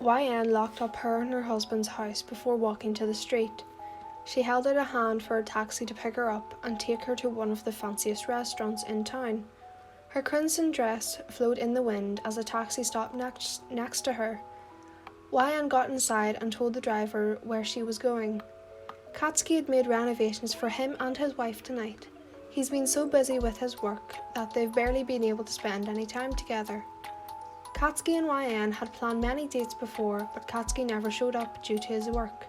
Wayan locked up her and her husband's house before walking to the street. She held out a hand for a taxi to pick her up and take her to one of the fanciest restaurants in town. Her crimson dress flowed in the wind as a taxi stopped next to her. Wayan got inside and told the driver where she was going. Katsuki had made renovations for him and his wife tonight. He's been so busy with his work that they've barely been able to spend any time together. Katsuki and Wayan had planned many dates before, but Katsuki never showed up due to his work.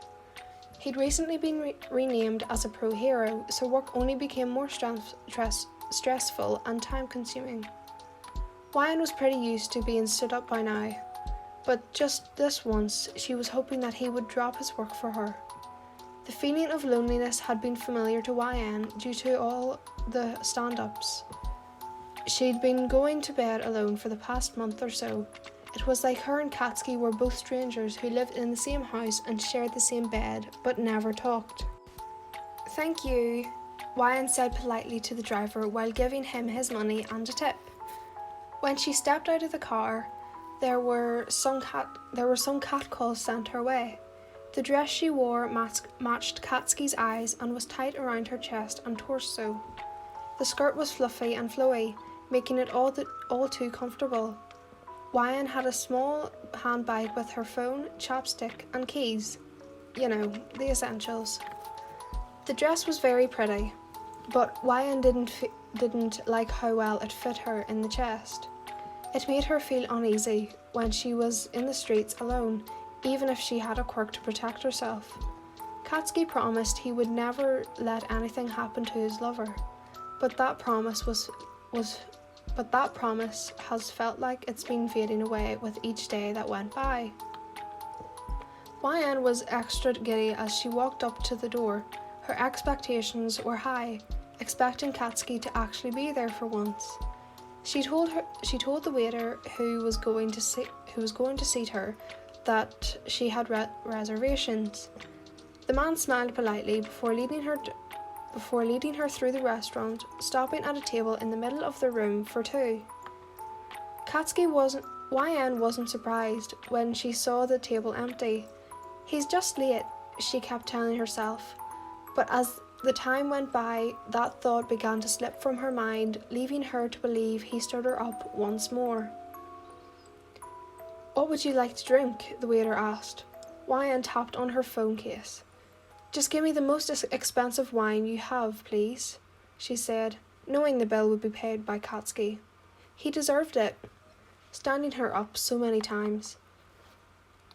He'd recently been renamed as a pro hero, so work only became more stressful and time-consuming. Wayan was pretty used to being stood up by now, but just this once, she was hoping that he would drop his work for her. The feeling of loneliness had been familiar to Wayan due to all the stand-ups. She'd been going to bed alone for the past month or so. It was like her and Katsuki were both strangers who lived in the same house and shared the same bed, but never talked. "Thank you," Wayan said politely to the driver while giving him his money and a tip. When she stepped out of the car, there were some catcalls sent her way. The dress she wore matched Katsuki's eyes and was tight around her chest and torso. The skirt was fluffy and flowy, making it all too comfortable. Wayan had a small handbag with her phone, chapstick and keys. You know, the essentials. The dress was very pretty, but Wayan didn't like how well it fit her in the chest. It made her feel uneasy when she was in the streets alone, even if she had a quirk to protect herself. Katsuki promised he would never let anything happen to his lover, but that promise has felt like it's been fading away with each day that went by. Wayan was extra giddy as she walked up to the door. Her expectations were high, expecting Katsuki to actually be there for once. She told the waiter who was going to seat her that she had reservations. The man smiled politely before leading her through the restaurant, stopping at a table in the middle of the room for two. Wayan wasn't surprised when she saw the table empty. "He's just late," she kept telling herself, but as the time went by, that thought began to slip from her mind, leaving her to believe he stood her up once more. "What would you like to drink?" the waiter asked. Wayan tapped on her phone case. "Just give me the most expensive wine you have, please," she said, knowing the bill would be paid by Katsuki. He deserved it, standing her up so many times.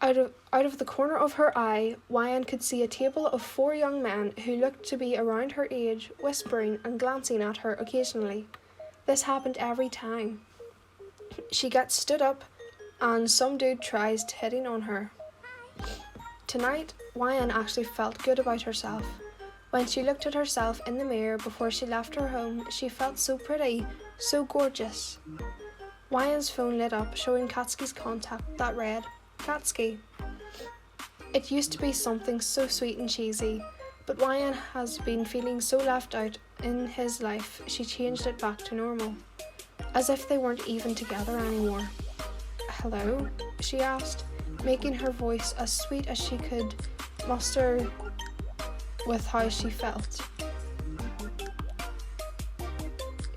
Out of the corner of her eye, Wayan could see a table of 4 young men who looked to be around her age, whispering and glancing at her occasionally. This happened every time. She gets stood up, and some dude tries hitting on her. Tonight, Wayan actually felt good about herself. When she looked at herself in the mirror before she left her home, she felt so pretty, so gorgeous. Wayan's phone lit up, showing Katsuki's contact that read, "Katsuki." It used to be something so sweet and cheesy, but Wayan has been feeling so left out in his life, she changed it back to normal, as if they weren't even together anymore. "Hello?" she asked, making her voice as sweet as she could muster with how she felt.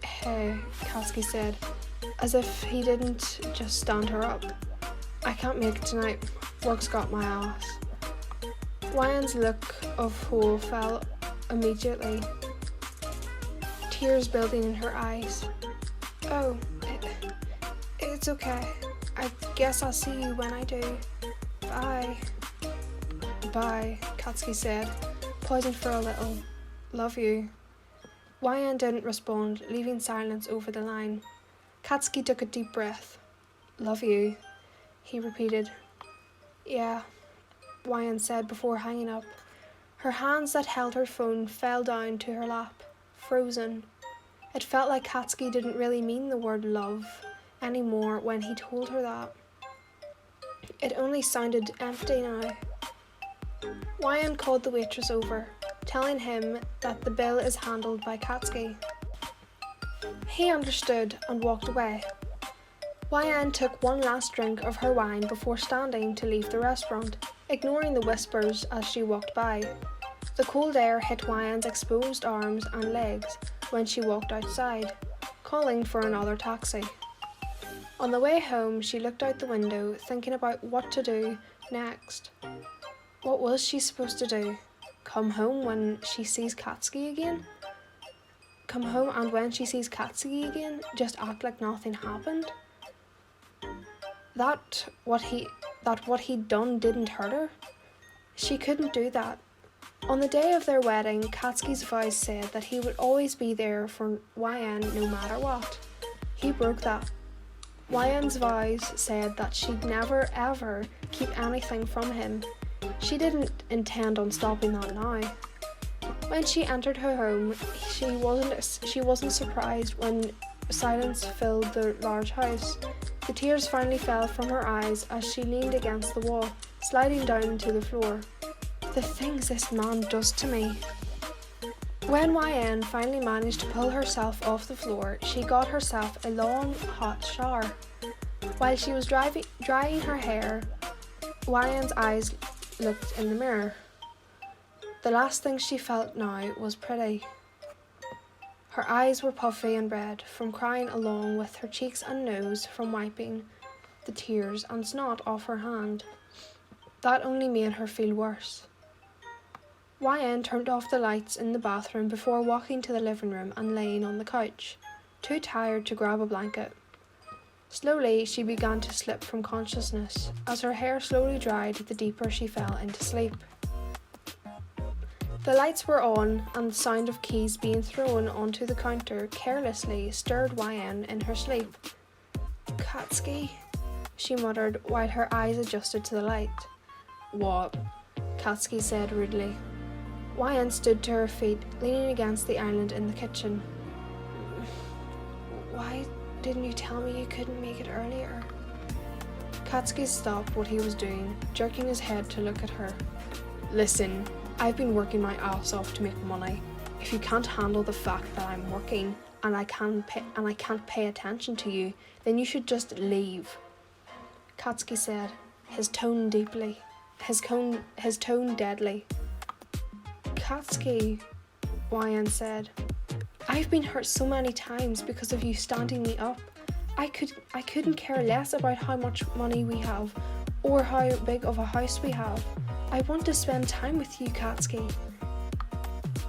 "Hey," Katsuki said, as if he didn't just stand her up. "I can't make it tonight. Work's got my ass." Wayan's look of horror fell immediately, tears building in her eyes. "Oh, it's okay. I guess I'll see you when I do. Bye." "Bye," Katsuki said, pausing for a little. "Love you." Wayan didn't respond, leaving silence over the line. Katsuki took a deep breath. "Love you," he repeated. "Yeah," Wayan said before hanging up. Her hands that held her phone fell down to her lap, frozen. It felt like Katsuki didn't really mean the word love anymore when he told her that. It only sounded empty now. Wayan called the waitress over, telling him that the bill is handled by Katsuki. He understood and walked away. Wayan took one last drink of her wine before standing to leave the restaurant, ignoring the whispers as she walked by. The cold air hit Wayan's exposed arms and legs when she walked outside, calling for another taxi. On the way home, she looked out the window, thinking about what to do next. What was she supposed to do? Come home when she sees Katsuki again? Come home and when she sees Katsuki again, just act like nothing happened? That what he'd done didn't hurt her? She couldn't do that. On the day of their wedding, Katsuki's vows said that he would always be there for Wayan no matter what. He broke that. Wayan's vows said that she'd never ever keep anything from him. She didn't intend on stopping that now. When she entered her home, she wasn't surprised when silence filled the large house. The tears finally fell from her eyes as she leaned against the wall, sliding down to the floor. The things this man does to me. When Wayan finally managed to pull herself off the floor, she got herself a long, hot shower. While she was drying her hair, Wayan's eyes looked in the mirror. The last thing she felt now was pretty. Her eyes were puffy and red from crying, along with her cheeks and nose from wiping the tears and snot off her hand. That only made her feel worse. Wayan turned off the lights in the bathroom before walking to the living room and laying on the couch, too tired to grab a blanket. Slowly, she began to slip from consciousness. As her hair slowly dried, the deeper she fell into sleep. The lights were on, and the sound of keys being thrown onto the counter carelessly stirred Wayan in her sleep. "Katsuki," she muttered while her eyes adjusted to the light. "What?" Katsuki said rudely. Wayan stood to her feet, leaning against the island in the kitchen. "Why didn't you tell me you couldn't make it earlier?" Katsuki stopped what he was doing, jerking his head to look at her. "Listen, I've been working my ass off to make money. If you can't handle the fact that I'm working and I can't pay attention to you, then you should just leave," Katsuki said, his tone deadly. "Katsuki," Wayan said, "I've been hurt so many times because of you standing me up. I couldn't care less about how much money we have or how big of a house we have. I want to spend time with you, Katsuki."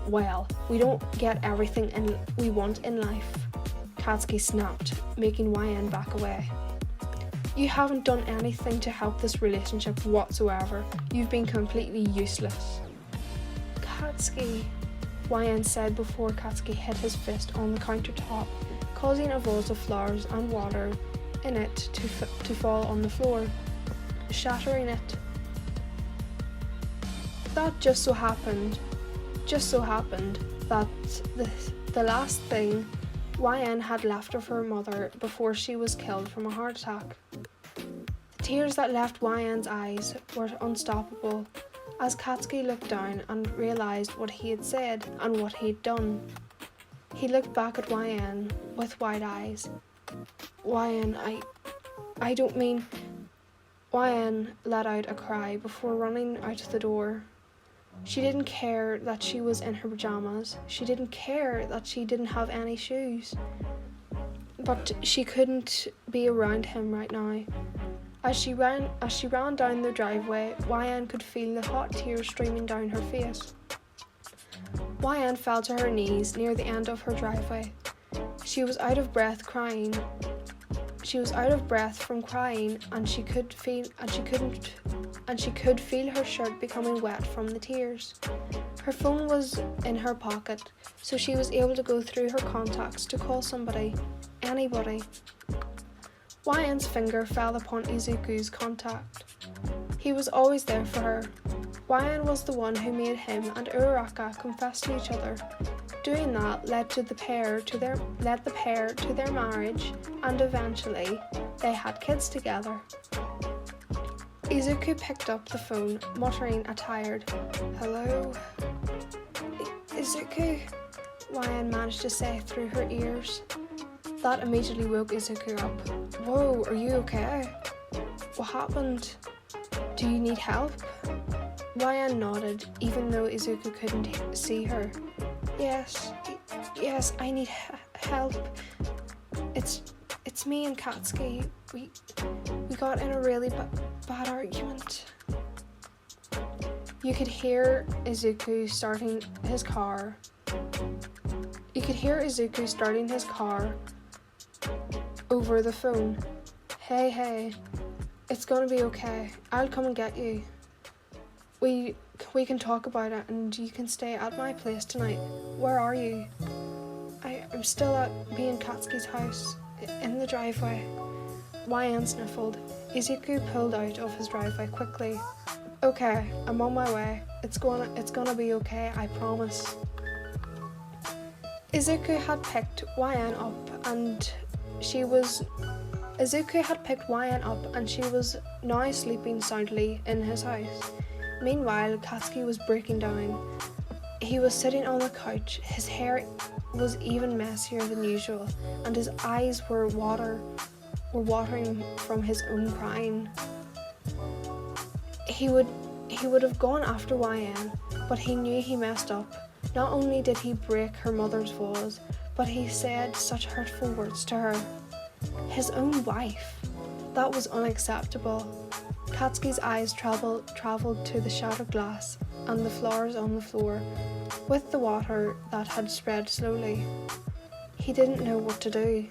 "Well, we don't get everything we want in life," Katsuki snapped, making Wayan back away. "You haven't done anything to help this relationship whatsoever. You've been completely useless." "Katsuki," Wayan said before Katsuki hit his fist on the countertop, causing a vase of flowers and water in it to fall on the floor, shattering it. That just so happened that the last thing Wayan had left of her mother before she was killed from a heart attack. The tears that left Wayan's eyes were unstoppable as Katsuki looked down and realised what he had said and what he'd done. He looked back at Wayan with wide eyes. "Wayan, I don't mean..." Wayan let out a cry before running out the door. She didn't care that she was in her pajamas. She didn't care that she didn't have any shoes. But she couldn't be around him right now. As she ran down the driveway, Wayan could feel the hot tears streaming down her face. Wayan fell to her knees near the end of her driveway. She was out of breath from crying, and she could feel her shirt becoming wet from the tears. Her phone was in her pocket, so she was able to go through her contacts to call somebody, anybody. Wayan's finger fell upon Izuku's contact. He was always there for her. Wayan was the one who made him and Uraraka confess to each other. Doing that led the pair to their marriage, and eventually they had kids together. Izuku picked up the phone, muttering a tired "Hello?" "Izuku," Wayan managed to say through her ears. That immediately woke Izuku up. Whoa, are you okay? What happened? Do you need help? Wayan nodded, even though Izuku couldn't see her. Yes, I need help. It's me and Katsuki. We got in a really bad argument. You could hear Izuku starting his car. Over the phone. Hey, it's gonna be okay. I'll come and get you. We can talk about it and you can stay at my place tonight. Where are you? I'm still at me and Katsuki's house, in the driveway. Wayan sniffled. Izuku pulled out of his driveway quickly. Okay, I'm on my way. It's gonna be okay, I promise. Izuku had picked Wayan up and she was now sleeping soundly in his house. Meanwhile, Katsuki was breaking down. He was sitting on the couch. His hair was even messier than usual, and his eyes were watering from his own crying. He would have gone after Wayan, but he knew he messed up. Not only did he break her mother's vows, but he said such hurtful words to her. His own wife. That was unacceptable. Katsuki's eyes travelled to the shattered glass and the flowers on the floor, with the water that had spread slowly. He didn't know what to do.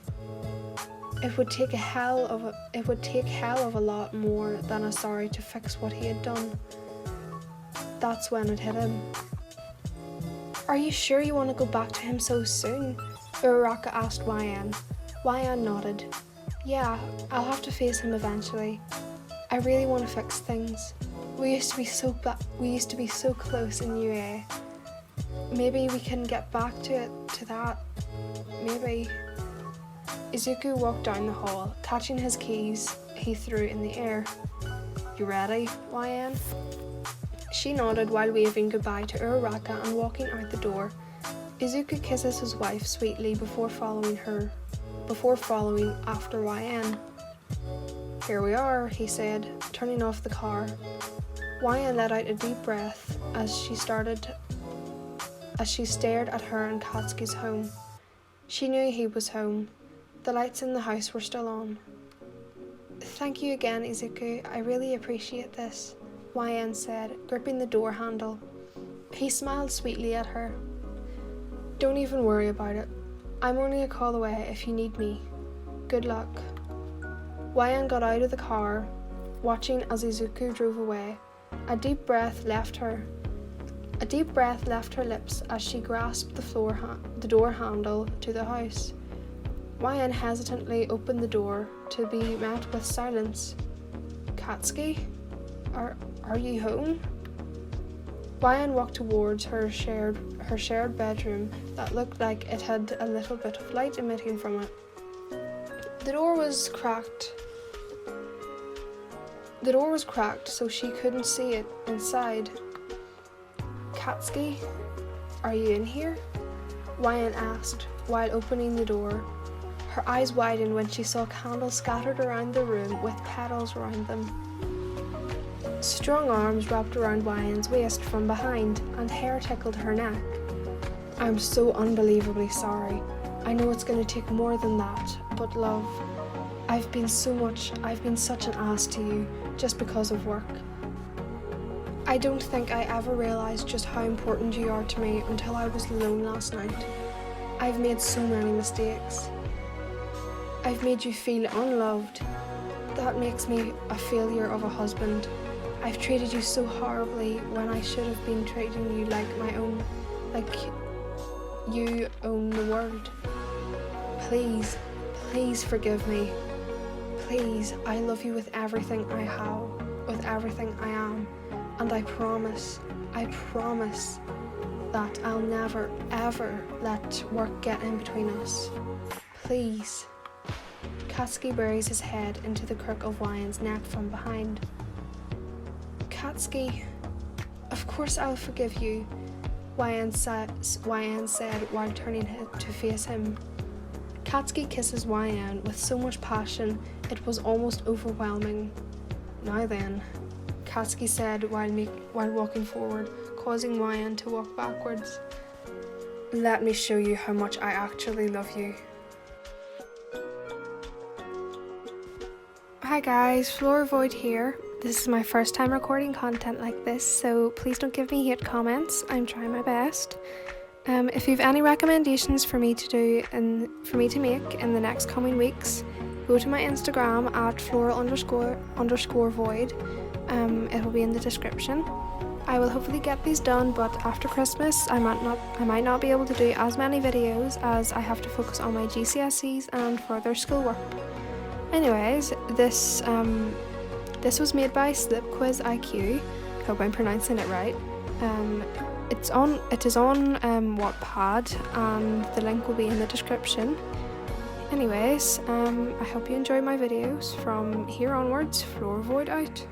It would take hell of a lot more than a sorry to fix what he had done. That's when it hit him. Are you sure you want to go back to him so soon? Uraraka asked Wayan. Wayan nodded. Yeah, I'll have to face him eventually. I really want to fix things. We used to be so close in UA. Maybe we can get back to that. Maybe. Izuku walked down the hall, catching his keys he threw in the air. You ready, Wayan? She nodded while waving goodbye to Uraraka and walking out the door. Izuku kisses his wife sweetly before following after Wayan. Here we are, he said, turning off the car. Wayan let out a deep breath as she stared at her and Katsuki's home. She knew he was home. The lights in the house were still on. Thank you again, Izuku. I really appreciate this, Wayan said, gripping the door handle. He smiled sweetly at her. Don't even worry about it. I'm only a call away if you need me. Good luck. Wayan got out of the car, watching as Izuku drove away. A deep breath left her lips as she grasped the door handle to the house. Wayan hesitantly opened the door to be met with silence. Katsuki? Are you home? Wayan walked towards her shared bedroom that looked like it had a little bit of light emitting from it. The door was cracked so she couldn't see it inside. Katsuki, are you in here? Wayan asked while opening the door. Her eyes widened when she saw candles scattered around the room with petals around them. Strong arms wrapped around Wayan's waist from behind, and hair tickled her neck. I'm so unbelievably sorry. I know it's going to take more than that, but love, I've been such an ass to you just because of work. I don't think I ever realised just how important you are to me until I was alone last night. I've made so many mistakes. I've made you feel unloved. That makes me a failure of a husband. I've treated you so horribly when I should have been treating you like you own the world. Please forgive me. Please, I love you with everything I have, with everything I am, and I promise that I'll never ever let work get in between us. Please. Katsuki buries his head into the crook of Wayan's neck from behind. Katsuki, of course I'll forgive you, Wayan said while turning to face him. Katsuki kisses Wayan with so much passion it was almost overwhelming. "Now then," Katsuki said while walking forward, causing Wayan to walk backwards. "Let me show you how much I actually love you." Hi guys, Flora Void here. This is my first time recording content like this, so please don't give me hate comments. I'm trying my best. If you have any recommendations for me to do and for me to make in the next coming weeks, go to my Instagram at flora__void. It will be in the description. I will hopefully get these done, but after Christmas I might not be able to do as many videos as I have to focus on my GCSEs and further schoolwork. Anyways, this was made by slipquiziq. Hope I'm pronouncing it right. It is on Wattpad, and the link will be in the description. Anyways, I hope you enjoy my videos. From here onwards, Flora Void out.